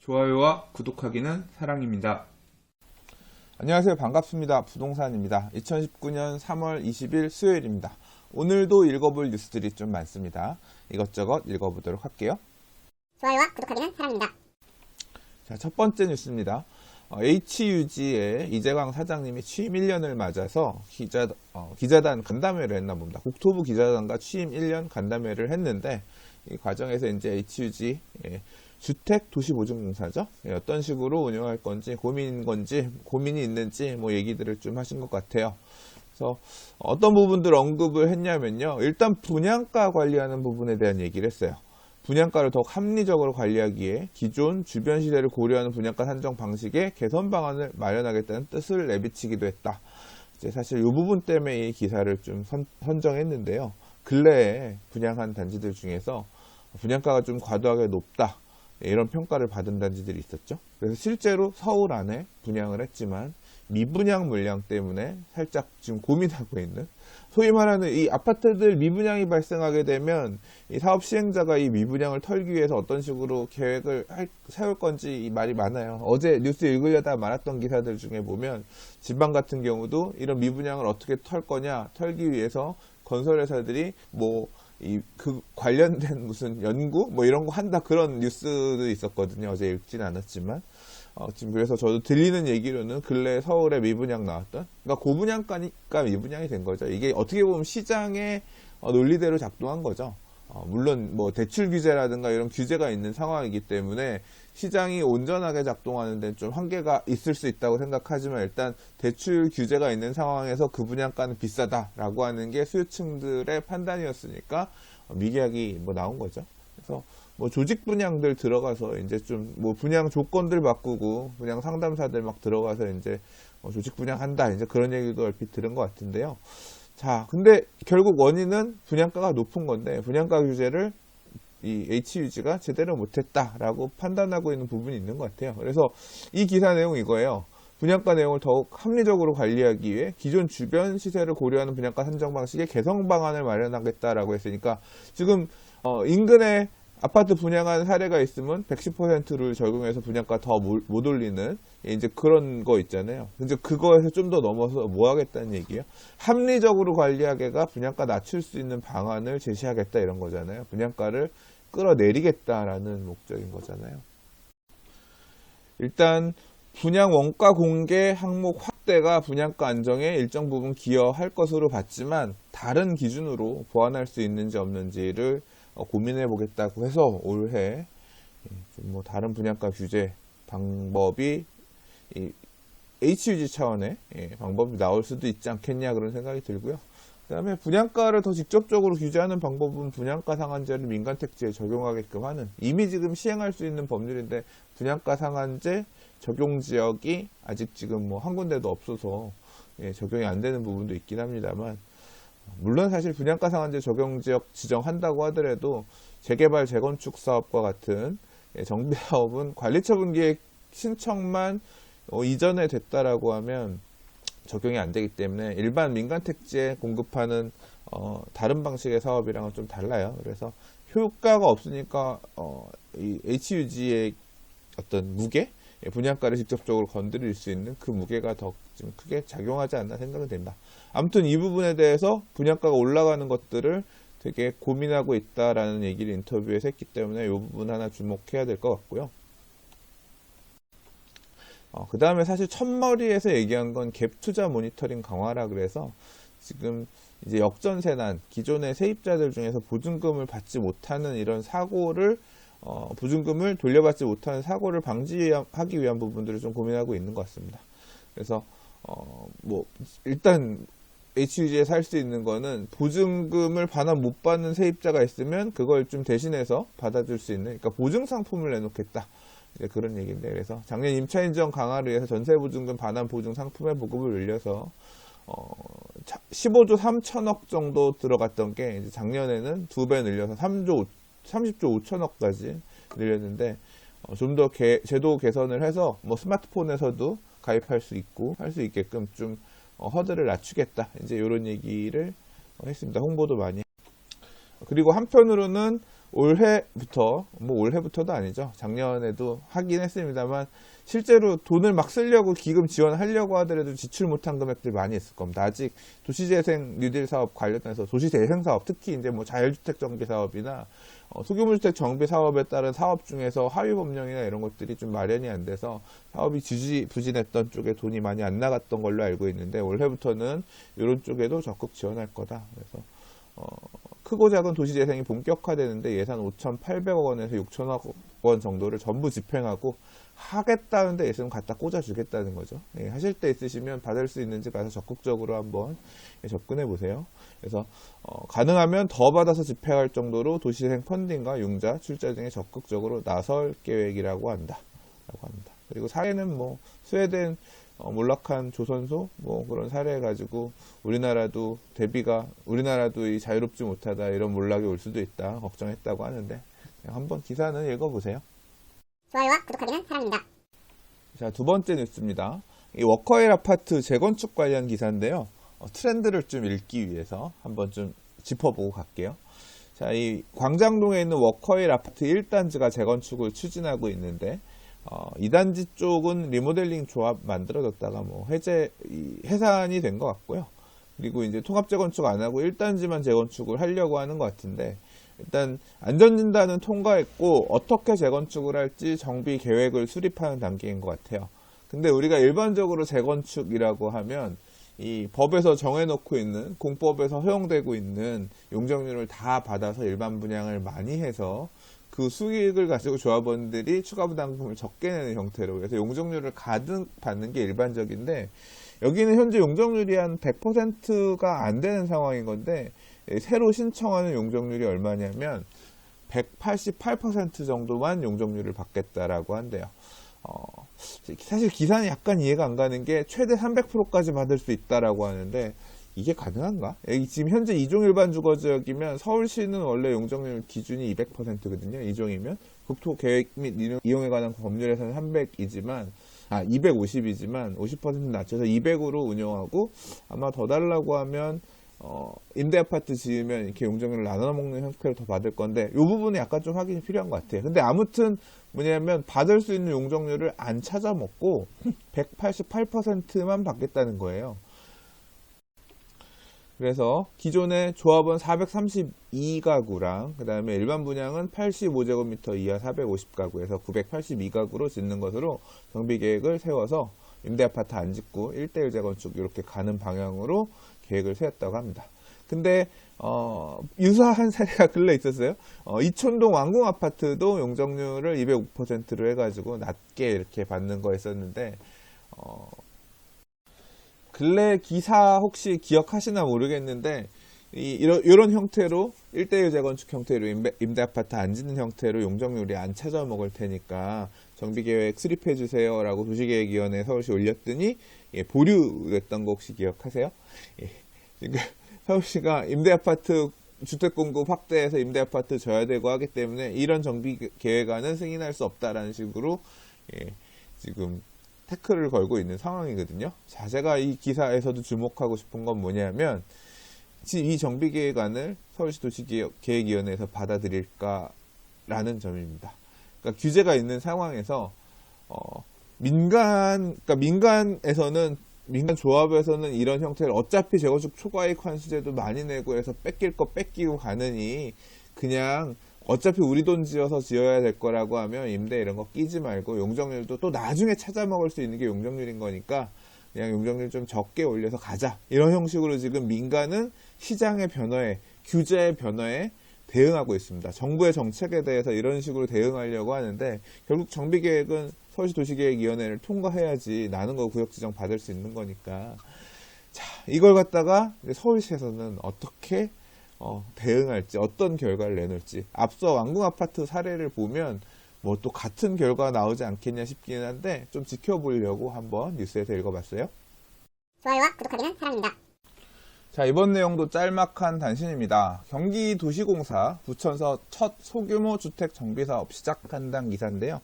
좋아요와 구독하기는 사랑입니다. 안녕하세요. 반갑습니다. 부동산입니다. 2019년 3월 20일 수요일입니다. 오늘도 읽어볼 뉴스들이 좀 많습니다. 이것저것 읽어보도록 할게요. 좋아요와 구독하기는 사랑입니다. 자, 첫 번째 뉴스입니다. HUG의 이재광 사장님이 취임 1년을 맞아서 기자단 간담회를 했나 봅니다. 국토부 기자단과 취임 1년 간담회를 했는데 이 과정에서 이제 HUG 주택도시보증공사죠. 어떤 식으로 운영할 건지 고민이 있는지 뭐 얘기들을 좀 하신 것 같아요. 그래서 어떤 부분들 언급을 했냐면요. 일단 분양가 관리하는 부분에 대한 얘기를 했어요. 분양가를 더욱 합리적으로 관리하기 위해 기존 주변 시대를 고려하는 분양가 산정 방식의 개선 방안을 마련하겠다는 뜻을 내비치기도 했다. 이제 사실 이 부분 때문에 이 기사를 좀 선정했는데요. 근래에 분양한 단지들 중에서 분양가가 좀 과도하게 높다. 이런 평가를 받은 단지들이 있었죠. 그래서 실제로 서울 안에 분양을 했지만 미분양 물량 때문에 살짝 지금 고민하고 있는, 소위 말하는 이 아파트들 미분양이 발생하게 되면 이 사업 시행자가 이 미분양을 털기 위해서 어떤 식으로 계획을 세울 건지 이 말이 많아요. 어제 뉴스 읽으려다 말았던 기사들 중에 보면 지방 같은 경우도 이런 미분양을 어떻게 털기 위해서 건설회사들이 그 관련된 무슨 연구 이런 거 한다, 그런 뉴스도 있었거든요. 어제 읽진 않았지만 지금 그래서 저도 들리는 얘기로는 근래 서울에 미분양 나왔던, 그러니까 고분양가니까 미분양이 된 거죠. 이게 어떻게 보면 시장의 논리대로 작동한 거죠. 물론 대출 규제라든가 이런 규제가 있는 상황이기 때문에 시장이 온전하게 작동하는 데는 좀 한계가 있을 수 있다고 생각하지만, 일단 대출 규제가 있는 상황에서 그 분양가는 비싸다라고 하는 게 수요층들의 판단이었으니까 미계약이 나온 거죠. 그래서 조직 분양들 들어가서 이제 좀 분양 조건들 바꾸고 분양 상담사들 막 들어가서 이제 조직 분양한다, 이제 그런 얘기도 얼핏 들은 것 같은데요. 자, 근데 결국 원인은 분양가가 높은 건데 분양가 규제를 이 HUG가 제대로 못했다라고 판단하고 있는 부분이 있는 것 같아요. 그래서 이 기사 내용 이거예요. 분양가 내용을 더욱 합리적으로 관리하기 위해 기존 주변 시세를 고려하는 분양가 산정 방식의 개선 방안을 마련하겠다라고 했으니까, 지금 인근에 아파트 분양한 사례가 있으면 110%를 적용해서 분양가 더 못 올리는 이제 그런 거 있잖아요. 이제 그거에서 좀 더 넘어서 뭐 하겠다는 얘기예요? 합리적으로 관리하게가 분양가 낮출 수 있는 방안을 제시하겠다, 이런 거잖아요. 분양가를 끌어내리겠다라는 목적인 거잖아요. 일단 분양 원가 공개 항목 확대가 분양가 안정에 일정 부분 기여할 것으로 봤지만, 다른 기준으로 보완할 수 있는지 없는지를 고민해 보겠다고 해서 올해 좀 다른 분양가 규제 방법이 HUG 차원의 방법이 나올 수도 있지 않겠냐, 그런 생각이 들고요. 그 다음에 분양가를 더 직접적으로 규제하는 방법은 분양가 상한제를 민간택지에 적용하게끔 하는, 이미 지금 시행할 수 있는 법률인데 분양가 상한제 적용 지역이 아직 지금 한 군데도 없어서 적용이 안 되는 부분도 있긴 합니다만, 물론 사실 분양가 상한제 적용 지역 지정한다고 하더라도 재개발 재건축 사업과 같은 정비사업은 관리처분기획 신청만 이전에 됐다라고 하면 적용이 안 되기 때문에 일반 민간 택지에 공급하는 다른 방식의 사업이랑은 좀 달라요. 그래서 효과가 없으니까 이 HUG의 어떤 무게, 분양가를 직접적으로 건드릴 수 있는 그 무게가 더 좀 크게 작용하지 않나 생각이 됩니다. 아무튼 이 부분에 대해서 분양가가 올라가는 것들을 되게 고민하고 있다라는 얘기를 인터뷰에서 했기 때문에 이 부분 하나 주목해야 될 것 같고요. 그 다음에 사실 첫머리에서 얘기한 건 갭 투자 모니터링 강화라 그래서, 지금 이제 역전세난, 기존의 세입자들 중에서 보증금을 받지 못하는 이런 사고를 보증금을 돌려받지 못하는 사고를 방지하기 위한 부분들을 좀 고민하고 있는 것 같습니다. 그래서 일단 HUG에 살 수 있는 거는 보증금을 반환 못 받는 세입자가 있으면 그걸 좀 대신해서 받아줄 수 있는, 그러니까 보증 상품을 내놓겠다, 이제 그런 얘기인데, 그래서 작년 임차 인정 강화를 위해서 전세 보증금 반환 보증 상품의 보급을 늘려서 15조 3천억 정도 들어갔던 게 이제 작년에는 2배 늘려서 30조 5천억까지 늘렸는데, 좀 더 제도 개선을 해서 스마트폰에서도 가입할 수 있고 할 수 있게끔 좀 허들을 낮추겠다, 이제 이런 얘기를 했습니다. 홍보도 많이. 그리고 한편으로는 올해부터도 아니죠. 작년에도 하긴 했습니다만 실제로 돈을 막 쓰려고 기금 지원하려고 하더라도 지출 못한 금액들 많이 있을 겁니다. 아직 도시재생 뉴딜 사업 관련해서 도시재생 사업, 특히 이제 뭐 자율주택 정비 사업이나 소규모주택 정비 사업에 따른 사업 중에서 하위 법령이나 이런 것들이 좀 마련이 안 돼서 사업이 지지부진했던 쪽에 돈이 많이 안 나갔던 걸로 알고 있는데 올해부터는 이런 쪽에도 적극 지원할 거다. 그래서 크고 작은 도시재생이 본격화되는데 예산 5,800억 원에서 6천억 원 정도를 전부 집행하고 하겠다는데 있으면 갖다 꽂아주겠다는 거죠. 예, 하실 때 있으시면 받을 수 있는지 가서 적극적으로 한번 접근해 보세요. 그래서 가능하면 더 받아서 집행할 정도로 도시재생 펀딩과 융자, 출자 등에 적극적으로 나설 계획이라고 한다. 라고 합니다. 그리고 사례는 뭐 스웨덴 몰락한 조선소 뭐 그런 사례 가지고 우리나라도 이 자유롭지 못하다 이런 몰락이 올 수도 있다 걱정했다고 하는데 그냥 한번 기사는 읽어보세요. 좋아요와 구독하기는 사랑입니다. 자, 두 번째 뉴스입니다. 이 워커힐 아파트 재건축 관련 기사인데요. 트렌드를 좀 읽기 위해서 한번 좀 짚어보고 갈게요. 자, 이 광장동에 있는 워커힐 아파트 1단지가 재건축을 추진하고 있는데 2단지 쪽은 리모델링 조합 만들어졌다가 뭐 해산이 된 것 같고요. 그리고 이제 통합 재건축 안 하고 1단지만 재건축을 하려고 하는 것 같은데 일단 안전진단은 통과했고 어떻게 재건축을 할지 정비 계획을 수립하는 단계인 것 같아요. 근데 우리가 일반적으로 재건축이라고 하면 이 법에서 정해놓고 있는 공법에서 허용되고 있는 용적률을 다 받아서 일반 분양을 많이 해서 그 수익을 가지고 조합원들이 추가 부담금을 적게 내는 형태로 그래서 용적률을 가득 받는 게 일반적인데 여기는 현재 용적률이 한 100%가 안 되는 상황인 건데 새로 신청하는 용적률이 얼마냐면 188% 정도만 용적률을 받겠다라고 한대요. 사실 기사는 약간 이해가 안 가는 게 최대 300%까지 받을 수 있다라고 하는데 이게 가능한가? 지금 현재 2종 일반 주거지역이면 서울시는 원래 용적률 기준이 200%거든요. 2종이면 국토계획 및 이용에 관한 법률에서는 250이지만 50% 낮춰서 200으로 운영하고 아마 더 달라고 하면 임대아파트 지으면 이렇게 용적률을 나눠 먹는 형태로 더 받을 건데 이 부분이 약간 좀 확인이 필요한 것 같아요. 근데 아무튼 뭐냐면 받을 수 있는 용적률을 안 찾아 먹고 188%만 받겠다는 거예요. 그래서 기존의 조합은 432가구랑 그 다음에 일반 분양은 85제곱미터 이하 450가구에서 982가구로 짓는 것으로 정비계획을 세워서 임대아파트 안 짓고 1대1 재건축 이렇게 가는 방향으로 계획을 세웠다고 합니다. 근데 유사한 사례가 근래 있었어요. 이촌동 왕궁아파트도 용적률을 205%로 해가지고 낮게 이렇게 받는 거였었는데 근래 기사 혹시 기억하시나 모르겠는데 이런 형태로 1대1 재건축 형태로 임대아파트 안 짓는 형태로 용적률이 안 찾아 먹을 테니까 정비계획 수립해 주세요 라고 도시계획위원회에 서울시 올렸더니 보류됐던 거 혹시 기억하세요? 지금 서울시가 임대아파트 주택공급 확대해서 임대아파트 져야 되고 하기 때문에 이런 정비계획안은 승인할 수 없다라는 식으로 지금 태클을 걸고 있는 상황이거든요. 자, 제가 이 기사에서도 주목하고 싶은 건 뭐냐면 지금 이 정비계획안을 서울시 도시계획위원회에서 받아들일까라는 점입니다. 그러니까 규제가 있는 상황에서 민간 조합에서는 이런 형태를 어차피 재건축 초과이익 환수제도 많이 내고 해서 뺏길 거 뺏기고 가느니 그냥 어차피 우리 돈 지어서 지어야 될 거라고 하면 임대 이런 거 끼지 말고 용적률도 또 나중에 찾아 먹을 수 있는 게 용적률인 거니까 그냥 용적률 좀 적게 올려서 가자. 이런 형식으로 지금 민간은 시장의 변화에, 규제의 변화에 대응하고 있습니다. 정부의 정책에 대해서 이런 식으로 대응하려고 하는데 결국 정비계획은 서울시 도시계획위원회를 통과해야지 나는 거 구역지정 받을 수 있는 거니까. 자, 이걸 갖다가 서울시에서는 어떻게 대응할지, 어떤 결과를 내놓을지. 앞서 왕궁아파트 사례를 보면 뭐 또 같은 결과가 나오지 않겠냐 싶기는 한데 좀 지켜보려고 한번 뉴스에서 읽어봤어요. 좋아요와 구독하기는 사랑입니다. 자, 이번 내용도 짤막한 단신입니다. 경기도시공사 부천서 첫 소규모 주택 정비사업 시작한다는 기사인데요.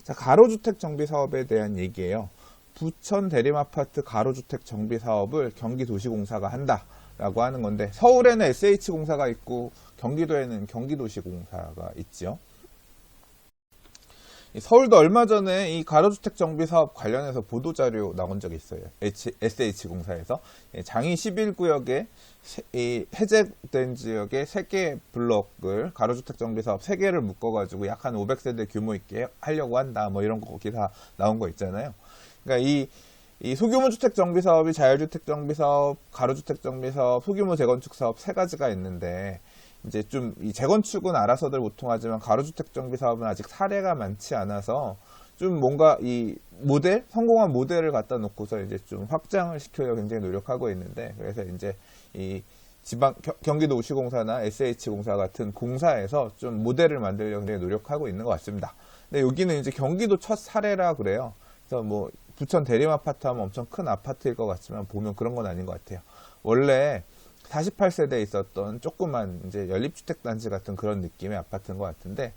자, 가로주택 정비사업에 대한 얘기예요. 부천 대림아파트 가로주택 정비사업을 경기도시공사가 한다. 라고 하는 건데, 서울에는 SH공사가 있고 경기도에는 경기도시공사가 있죠. 서울도 얼마 전에 이 가로주택 정비 사업 관련해서 보도자료 나온 적이 있어요. SH공사에서. 장이 11구역에 해제된 지역에 3개 블록을 가로주택 정비 사업 3개를 묶어가지고 약 한 500세대 규모 있게 하려고 한다. 뭐 이런 거 기사 나온 거 있잖아요. 그러니까 이 소규모 주택 정비 사업이 자율주택 정비 사업, 가로주택 정비 사업, 소규모 재건축 사업 3가지가 있는데, 이제 좀 이 재건축은 알아서들 보통 하지만 가로주택 정비 사업은 아직 사례가 많지 않아서 좀 뭔가 이 모델, 성공한 모델을 갖다 놓고서 이제 좀 확장을 시키려고 굉장히 노력하고 있는데, 그래서 이제 이 경기도시공사나 SH공사 같은 공사에서 좀 모델을 만들려고 굉장히 노력하고 있는 것 같습니다. 근데 여기는 이제 경기도 첫 사례라 그래요. 그래서 뭐 부천 대림 아파트 하면 엄청 큰 아파트일 것 같지만 보면 그런 건 아닌 것 같아요. 원래 48세대에 있었던 조그만 이제 연립주택단지 같은 그런 느낌의 아파트인 것 같은데,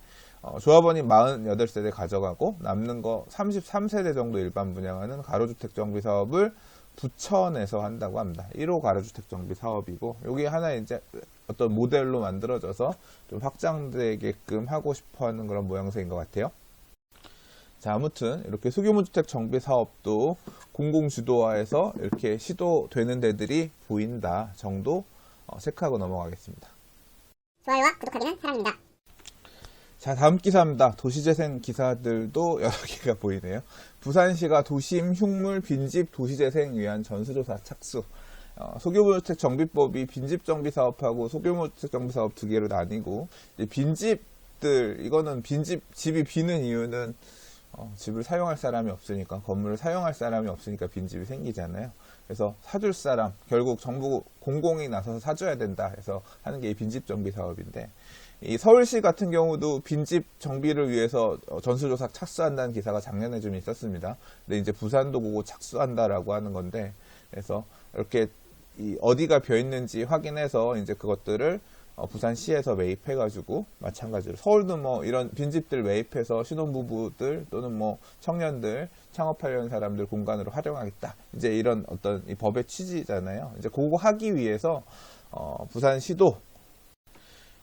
조합원이 48세대 가져가고 남는 거 33세대 정도 일반 분양하는 가로주택 정비 사업을 부천에서 한다고 합니다. 1호 가로주택 정비 사업이고, 여기 하나 이제 어떤 모델로 만들어져서 좀 확장되게끔 하고 싶어 하는 그런 모양새인 것 같아요. 자, 아무튼 이렇게 소규모 주택 정비 사업도 공공주도화해서 이렇게 시도되는 데들이 보인다 정도 체크하고 넘어가겠습니다. 좋아요와 구독하기는 사랑입니다. 자, 다음 기사입니다. 도시재생 기사들도 여러 개가 보이네요. 부산시가 도심 흉물 빈집 도시재생 위한 전수조사 착수. 소규모주택 정비법이 빈집 정비 사업하고 소규모주택 정비 사업 2개로 나뉘고, 빈집들, 이거는 집이 비는 이유는 집을 사용할 사람이 없으니까, 건물을 사용할 사람이 없으니까 빈집이 생기잖아요. 그래서 사줄 사람, 결국 정부 공공이 나서서 사줘야 된다 해서 하는 게 이 빈집 정비 사업인데, 이 서울시 같은 경우도 빈집 정비를 위해서 전수조사 착수한다는 기사가 작년에 좀 있었습니다. 근데 이제 부산도 그거 착수한다라고 하는 건데, 그래서 이렇게 어디가 비어 있는지 확인해서 이제 그것들을 부산시에서 매입해가지고, 마찬가지로 서울도 뭐 이런 빈집들 매입해서 신혼부부들 또는 뭐 청년들, 창업하려는 사람들 공간으로 활용하겠다. 이제 이런 어떤 이 법의 취지잖아요. 이제 그거 하기 위해서 부산시도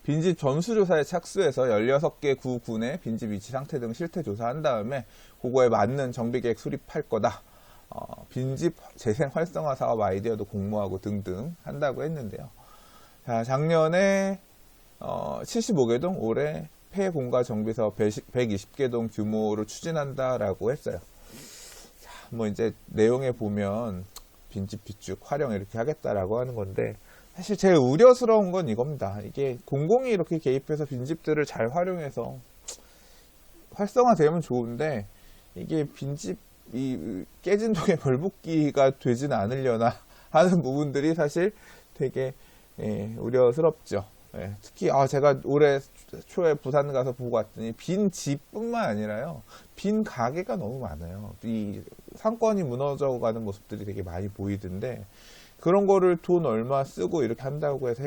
빈집 전수조사에 착수해서 16개 구군의 빈집 위치 상태 등 실태 조사한 다음에 그거에 맞는 정비계획 수립할 거다. 빈집 재생 활성화 사업 아이디어도 공모하고 등등 한다고 했는데요. 자, 작년에 75개 동, 올해 폐공가 정비사업 120개 동 규모로 추진한다라고 했어요. 자, 뭐 이제 내용에 보면 빈집 비축 활용 이렇게 하겠다라고 하는 건데, 사실 제일 우려스러운 건 이겁니다. 이게 공공이 이렇게 개입해서 빈집들을 잘 활용해서 활성화되면 좋은데, 이게 빈집이 깨진 동에 벌붓기가 되지는 않으려나 하는 부분들이 사실 되게 우려스럽죠. 특히 제가 올해 초에 부산 가서 보고 왔더니 빈 집뿐만 아니라요, 빈 가게가 너무 많아요. 이 상권이 무너져가는 모습들이 되게 많이 보이던데, 그런 거를 돈 얼마 쓰고 이렇게 한다고 해서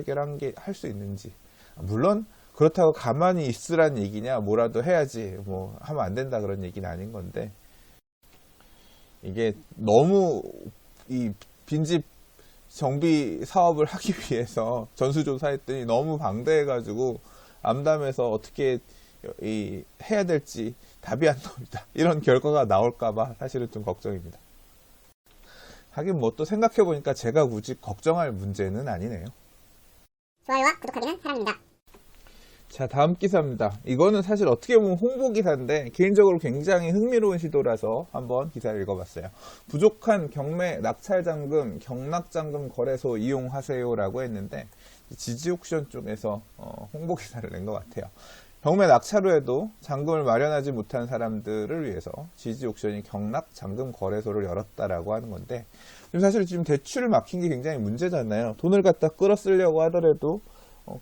할 수 있는지. 물론 그렇다고 가만히 있으란 얘기냐, 뭐라도 해야지 뭐 하면 안 된다 그런 얘기는 아닌 건데, 이게 너무 이 빈집 정비 사업을 하기 위해서 전수조사했더니 너무 방대해가지고 암담해서 어떻게 해야 될지 답이 안 나옵니다. 이런 결과가 나올까봐 사실은 좀 걱정입니다. 하긴 뭐 또 생각해보니까 제가 굳이 걱정할 문제는 아니네요. 좋아요와 구독하기는 사랑입니다. 자, 다음 기사입니다. 이거는 사실 어떻게 보면 홍보 기사인데 개인적으로 굉장히 흥미로운 시도라서 한번 기사를 읽어봤어요. 부족한 경매 낙찰자금, 경락자금 거래소 이용하세요라고 했는데, 지지옥션 쪽에서 홍보 기사를 낸 것 같아요. 경매 낙찰 후에도 잔금을 마련하지 못한 사람들을 위해서 지지옥션이 경락잔금 거래소를 열었다라고 하는 건데, 사실 지금 대출을 막힌 게 굉장히 문제잖아요. 돈을 갖다 끌어쓰려고 하더라도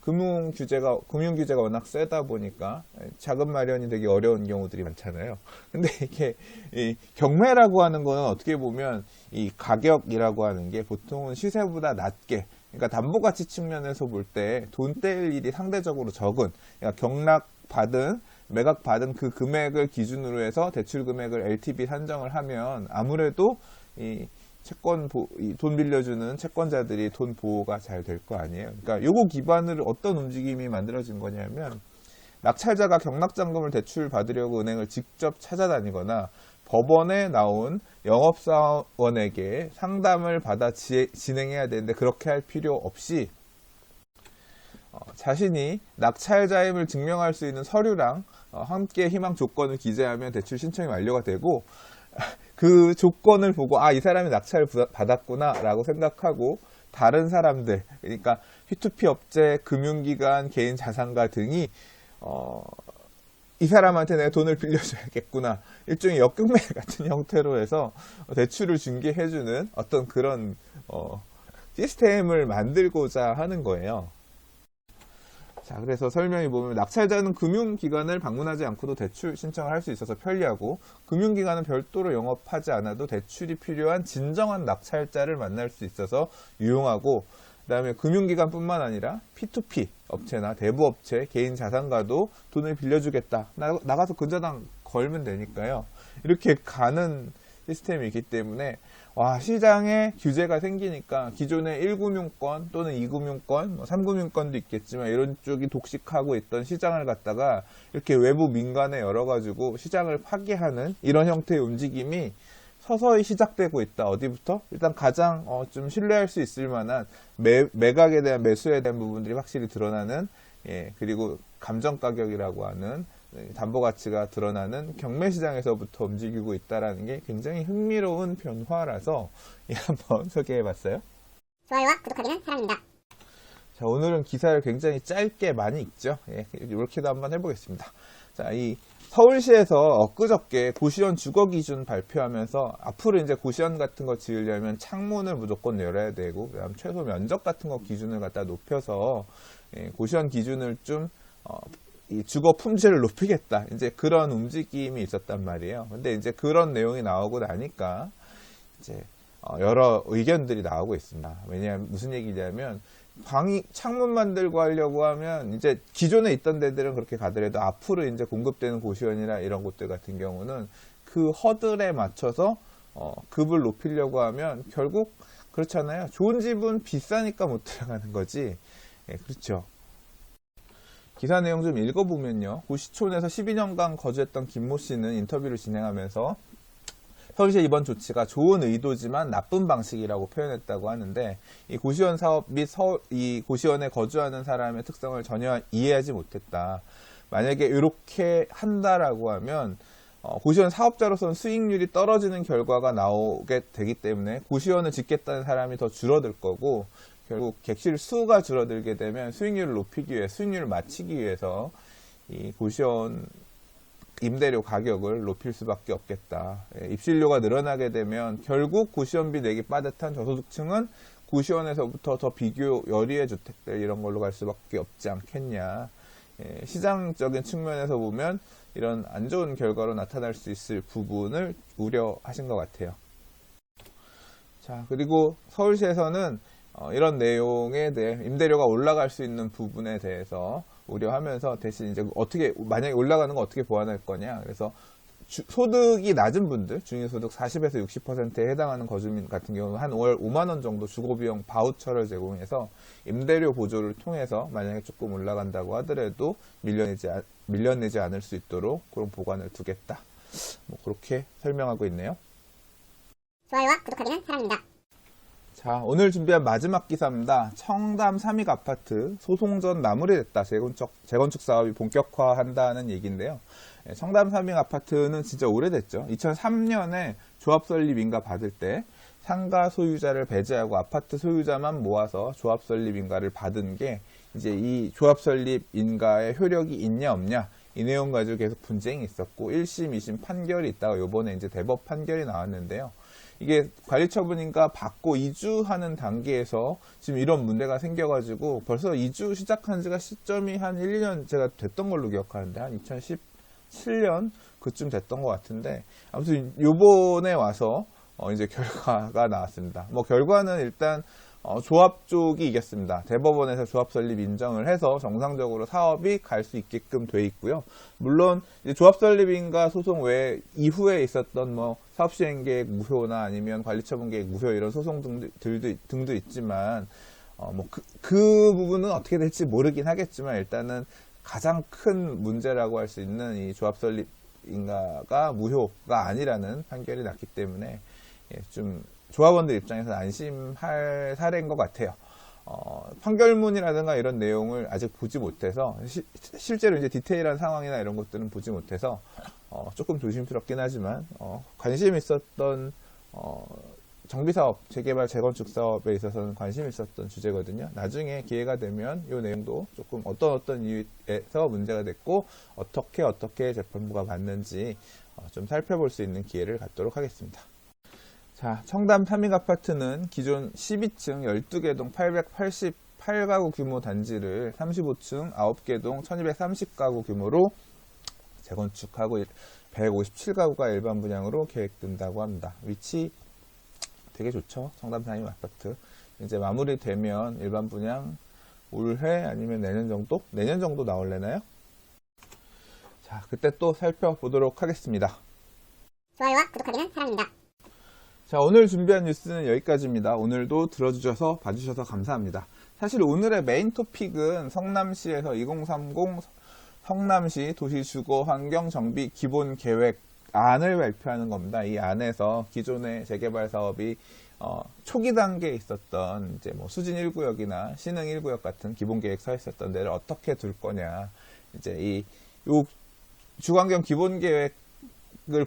금융규제가 워낙 세다 보니까 자금 마련이 되게 어려운 경우들이 많잖아요. 근데 이게 이 경매라고 하는 거는 어떻게 보면 이 가격이라고 하는 게 보통은 시세보다 낮게, 그러니까 담보가치 측면에서 볼 때 돈 떼일 일이 상대적으로 적은, 그러니까 매각받은 그 금액을 기준으로 해서 대출 금액을 LTV 산정을 하면 아무래도 이 돈 빌려주는 채권자들이 돈 보호가 잘 될 거 아니에요. 그러니까 요거 기반으로 어떤 움직임이 만들어진 거냐면 낙찰자가 경락잔금을 대출 받으려고 은행을 직접 찾아다니거나 법원에 나온 영업사원에게 상담을 받아 진행해야 되는데 그렇게 할 필요 없이 자신이 낙찰자임을 증명할 수 있는 서류랑 함께 희망 조건을 기재하면 대출 신청이 완료가 되고 그 조건을 보고 이 사람이 낙찰을 받았구나 라고 생각하고 다른 사람들, 그러니까 P2P 업체, 금융기관, 개인 자산가 등이 이 사람한테 내가 돈을 빌려줘야겠구나, 일종의 역경매 같은 형태로 해서 대출을 중개해주는 어떤 그런 시스템을 만들고자 하는 거예요. 자, 그래서 설명이 보면 낙찰자는 금융기관을 방문하지 않고도 대출 신청을 할 수 있어서 편리하고 금융기관은 별도로 영업하지 않아도 대출이 필요한 진정한 낙찰자를 만날 수 있어서 유용하고, 그 다음에 금융기관뿐만 아니라 P2P 업체나 대부업체, 개인 자산가도 돈을 빌려주겠다, 나가서 근저당 걸면 되니까요. 이렇게 가는 시스템이 있기 때문에 시장에 규제가 생기니까 기존의 1금융권 또는 2금융권, 3금융권도 있겠지만 이런 쪽이 독식하고 있던 시장을 갖다가 이렇게 외부 민간에 열어가지고 시장을 파괴하는 이런 형태의 움직임이 서서히 시작되고 있다. 어디부터? 일단 가장 좀 신뢰할 수 있을 만한 매각에 대한 매수에 대한 부분들이 확실히 드러나는, 그리고 감정가격이라고 하는 담보가치가 드러나는 경매시장에서부터 움직이고 있다는 게 굉장히 흥미로운 변화라서 한번 소개해봤어요. 좋아요와 구독하기는 사랑입니다. 자, 오늘은 기사를 굉장히 짧게 많이 읽죠. 이렇게도 한번 해보겠습니다. 자, 이 서울시에서 엊그저께 고시원 주거 기준 발표하면서 앞으로 이제 고시원 같은 거 지으려면 창문을 무조건 열어야 되고, 그다음 최소 면적 같은 거 기준을 갖다 높여서 고시원 기준을 좀 이 주거 품질을 높이겠다, 이제 그런 움직임이 있었단 말이에요. 근데 이제 그런 내용이 나오고 나니까 이제 여러 의견들이 나오고 있습니다. 왜냐하면 무슨 얘기냐면 창문 만들고 하려고 하면 이제 기존에 있던 데들은 그렇게 가더라도 앞으로 이제 공급되는 고시원이나 이런 곳들 같은 경우는 그 허들에 맞춰서 급을 높이려고 하면 결국 그렇잖아요. 좋은 집은 비싸니까 못 들어가는 거지. 그렇죠. 기사 내용 좀 읽어보면요. 고시촌에서 12년간 거주했던 김모 씨는 인터뷰를 진행하면서 서울시의 이번 조치가 좋은 의도지만 나쁜 방식이라고 표현했다고 하는데, 이 고시원 사업 및 이 고시원에 거주하는 사람의 특성을 전혀 이해하지 못했다. 만약에 이렇게 한다라고 하면 고시원 사업자로서는 수익률이 떨어지는 결과가 나오게 되기 때문에 고시원을 짓겠다는 사람이 더 줄어들 거고, 결국 객실 수가 줄어들게 되면 수익률을 높이기 위해, 수익률을 맞추기 위해서 이 고시원 임대료 가격을 높일 수밖에 없겠다. 입실료가 늘어나게 되면 결국 고시원비 내기 빠듯한 저소득층은 고시원에서부터 더 비교 열의의 주택들 이런 걸로 갈 수밖에 없지 않겠냐. 시장적인 측면에서 보면 이런 안 좋은 결과로 나타날 수 있을 부분을 우려하신 것 같아요. 자, 그리고 서울시에서는 이런 내용에 대해 임대료가 올라갈 수 있는 부분에 대해서 우려하면서 대신 이제 만약에 올라가는 거 어떻게 보완할 거냐. 그래서 소득이 낮은 분들, 중위소득 40에서 60%에 해당하는 거주민 같은 경우는 한 월 5만 원 정도 주거비용 바우처를 제공해서 임대료 보조를 통해서 만약에 조금 올라간다고 하더라도 밀려내지 않을 수 있도록 그런 보관을 두겠다. 그렇게 설명하고 있네요. 좋아요와 구독하기는 사랑입니다. 자, 오늘 준비한 마지막 기사입니다. 청담 삼익 아파트 소송전 마무리됐다. 재건축 사업이 본격화한다는 얘기인데요. 청담 삼익 아파트는 진짜 오래됐죠. 2003년에 조합 설립 인가 받을 때 상가 소유자를 배제하고 아파트 소유자만 모아서 조합 설립 인가를 받은 게 이제 이 조합 설립 인가의 효력이 있냐 없냐, 이 내용 가지고 계속 분쟁이 있었고 1심, 2심 판결이 있다가 요번에 이제 대법 판결이 나왔는데요. 이게 관리처분인가 받고 이주하는 단계에서 지금 이런 문제가 생겨가지고 벌써 이주 시작한 지가 시점이 한 1, 2년 제가 됐던 걸로 기억하는데 한 2017년 그쯤 됐던 것 같은데, 아무튼 요번에 와서 이제 결과가 나왔습니다. 결과는 일단 조합 쪽이 이겼습니다. 대법원에서 조합 설립 인정을 해서 정상적으로 사업이 갈 수 있게끔 돼 있고요. 물론 이제 조합 설립인가 소송 외에 이후에 있었던 뭐 사업시행계획 무효나 아니면 관리처분계획 무효 이런 소송 등도 있지만 그 부분은 어떻게 될지 모르긴 하겠지만 일단은 가장 큰 문제라고 할 수 있는 이 조합 설립 인가가 무효가 아니라는 판결이 났기 때문에 좀 조합원들 입장에서 안심할 사례인 것 같아요. 판결문이라든가 이런 내용을 아직 보지 못해서 실제로 이제 디테일한 상황이나 이런 것들은 보지 못해서 조금 조심스럽긴 하지만 관심 있었던 정비사업, 재개발, 재건축 사업에 있어서는 관심 있었던 주제거든요. 나중에 기회가 되면 이 내용도 조금 어떤 이유에서 문제가 됐고 어떻게 재판부가 봤는지 좀 살펴볼 수 있는 기회를 갖도록 하겠습니다. 자, 청담 삼익 아파트는 기존 12층 12개 동 888가구 규모 단지를 35층 9개 동 1230가구 규모로 재건축하고 157가구가 일반 분양으로 계획된다고 합니다. 위치 되게 좋죠. 청담 삼익 아파트. 이제 마무리되면 일반 분양 올해 아니면 내년 정도 나올래나요? 자, 그때 또 살펴보도록 하겠습니다. 좋아요와 구독하기는 사랑입니다. 자, 오늘 준비한 뉴스는 여기까지입니다. 오늘도 들어주셔서 봐주셔서 감사합니다. 사실 오늘의 메인 토픽은 성남시에서 2030 성남시 도시주거환경정비 기본계획 안을 발표하는 겁니다. 이 안에서 기존의 재개발 사업이 초기 단계에 있었던 이제 뭐 수진 1구역이나 신흥 1구역 같은 기본계획 서 있었던 데를 어떻게 둘 거냐. 이제 요 주거환경 기본계획을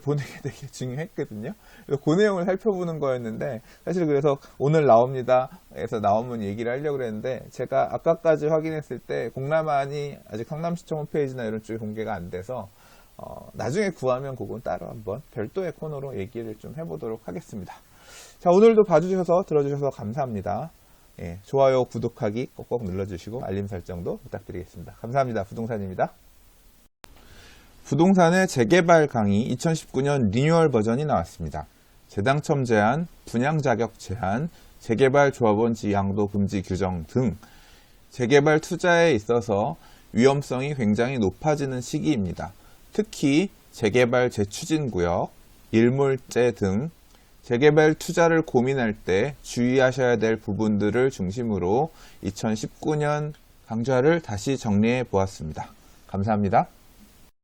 보는 게 되게 중요했거든요. 그래서 그 내용을 살펴보는 거였는데 사실 그래서 오늘 나옵니다. 에서 나오면 얘기를 하려고 그랬는데 제가 아까까지 확인했을 때 공람안이 아직 성남시청 홈페이지나 이런 쪽에 공개가 안 돼서 나중에 구하면 그건 따로 한번 별도의 코너로 얘기를 좀 해보도록 하겠습니다. 자, 오늘도 봐주셔서 들어주셔서 감사합니다. 예, 좋아요, 구독하기 꼭꼭 눌러주시고 알림 설정도 부탁드리겠습니다. 감사합니다. 부동산입니다. 부동산의 재개발 강의 2019년 리뉴얼 버전이 나왔습니다. 재당첨 제한, 분양 자격 제한, 재개발 조합원 지양도 금지 규정 등 재개발 투자에 있어서 위험성이 굉장히 높아지는 시기입니다. 특히 재개발 재추진구역, 일몰제 등 재개발 투자를 고민할 때 주의하셔야 될 부분들을 중심으로 2019년 강좌를 다시 정리해 보았습니다. 감사합니다.